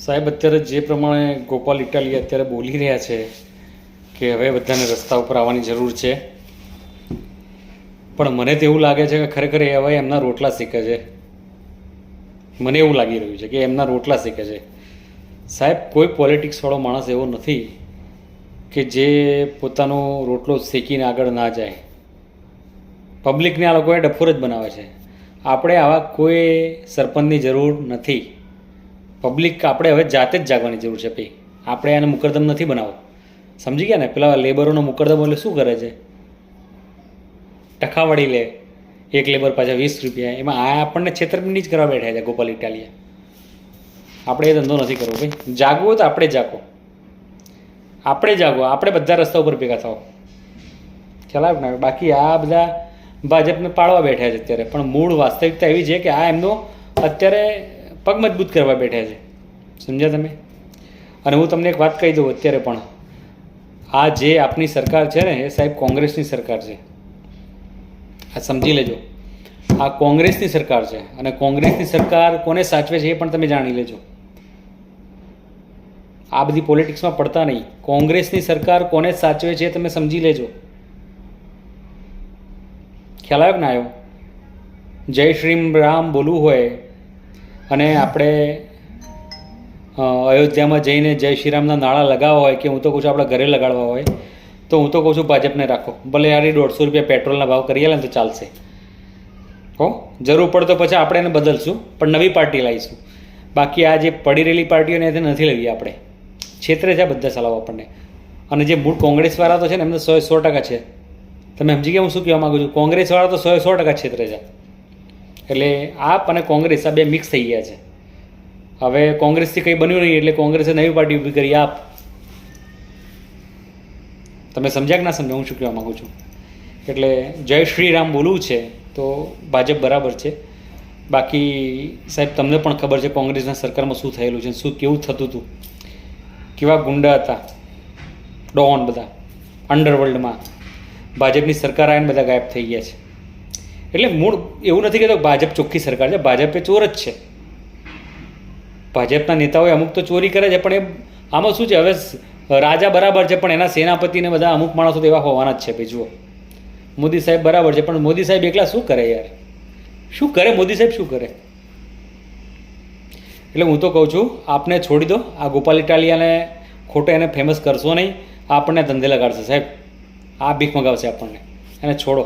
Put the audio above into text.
સાહેબ, અત્યારે જે પ્રમાણે ગોપાલ ઇટાલિયા અત્યારે બોલી રહ્યા છે કે હવે બધાને રસ્તા ઉપર આવવાની જરૂર છે, પણ મને તો એવું લાગે છે કે ખરેખર એ હવે એમના રોટલા શીખે છે. મને એવું લાગી રહ્યું છે કે એમના રોટલા શીખે છે. સાહેબ, કોઈ પોલિટિક્સવાળો માણસ એવો નથી કે જે પોતાનો રોટલો શેકીને આગળ ના જાય. પબ્લિકને આ લોકોએ ડફોર જ બનાવે છે. આપણે આવા કોઈ સરપંચની જરૂર નથી. પબ્લિક આપણે હવે જાતે જ જાગવાની જરૂર છે. ભાઈ, આપણે આને મુકરદમ નથી બનાવો. સમજી ગયા ને? પેલા લેબરોનો મુકરદમ એટલે શું કરે છે? ટકાવાળી લે, એક લેબર પાછા 20 રૂપિયા. એમાં આ આપણને છેતરપિંડી જ કરવા બેઠા છે ગોપાલ ઇટાલિયા. આપણે એ ધંધો નથી કરવો ભાઈ. જાગવું હોય તો આપણે જાગો, આપણે જાગો, આપણે બધા રસ્તા ઉપર ભેગા થાવ. ખ્યાલ આવે ને? બાકી આ બધા ભાજપને પાડવા બેઠા છે અત્યારે, પણ મૂળ વાસ્તવિકતા એવી છે કે આ એમનો અત્યારે પગ મજબૂત કરવા બેઠા છે. સમજ્યા તમે? અને હું તમને એક વાત કહી દઉં, અત્યારે પણ આ જે આપની સરકાર છે ને, એ સાહેબ કોંગ્રેસની સરકાર છે. આ સમજી લેજો, આ કોંગ્રેસની સરકાર છે. અને કોંગ્રેસની સરકાર કોને સાચવે છે એ પણ તમે જાણી લેજો. આ બધી પોલિટિક્સમાં પડતા નહીં. કોંગ્રેસની સરકાર કોને સાચવે છે તમે સમજી લેજો. ખ્યાલ આવ્યો કે ના આવ્યો? જય શ્રી રામ બોલવું હોય અને આપણે અયોધ્યામાં જઈને જય શ્રી રામના નાળા લગાવવા હોય, કે હું તો કહું છું આપણે ઘરે લગાડવા હોય, તો હું તો કહું છું ભાજપને રાખો. ભલે યાર 150 રૂપિયા પેટ્રોલના ભાવ કરી આલે ને તો ચાલશે. હો, જરૂર પડે તો પછી આપણે એને બદલશું, પણ નવી પાર્ટી લાવીશું. બાકી આ જે પડી રહેલી પાર્ટીઓને એને નથી લેવી આપણે. છેતરે છે બધા ચલાવો આપણને. અને જે મૂળ કોંગ્રેસવાળા તો છે ને, એમને 100% છે. તમે સમજી ગયા હું શું કહેવા માગું છું? કોંગ્રેસવાળા તો 100% છેતરે છે. એટલે આપ અને કોંગ્રેસ આ બે મિક્સ થઈ ગયા છે. હવે કોંગ્રેસથી કંઈ બન્યું નહીં એટલે કોંગ્રેસે નવી પાર્ટી ઊભી કરી. આપ તમે સમજ્યા કે ના સમજ્યા હું શું કહેવા માગું છું? એટલે જય શ્રી રામ બોલવું છે તો ભાજપ બરાબર છે. બાકી સાહેબ, તમને પણ ખબર છે કોંગ્રેસના સરકારમાં શું થયેલું છે, શું કેવું થતું હતું, કેવા ગુંડા હતા, ડોન બધા અંડરવર્લ્ડમાં. ભાજપની સરકાર આવીને બધા ગાયબ થઈ ગયા છે. એટલે મૂળ એવું નથી કહેતો ભાજપ ચોખ્ખી સરકાર છે. ભાજપ એ ચોર જ છે. ભાજપના નેતાઓએ અમુક તો ચોરી કરે છે, પણ એ આમાં શું છે, હવે રાજા બરાબર છે, પણ એના સેનાપતિને બધા અમુક માણસો તો એવા હોવાના જ છે. ભાઈ જુઓ, મોદી સાહેબ બરાબર છે, પણ મોદી સાહેબ એકલા શું કરે યાર? શું કરે મોદી સાહેબ? શું કરે? એટલે હું તો કહું છું, આપને છોડી દો. આ ગોપાલ ઇટાલિયાને ખોટો એને ફેમસ કરશો નહીં. આપણને ધંધે લગાડશે સાહેબ. આ ભીખ મગાવશે આપણને. એને છોડો.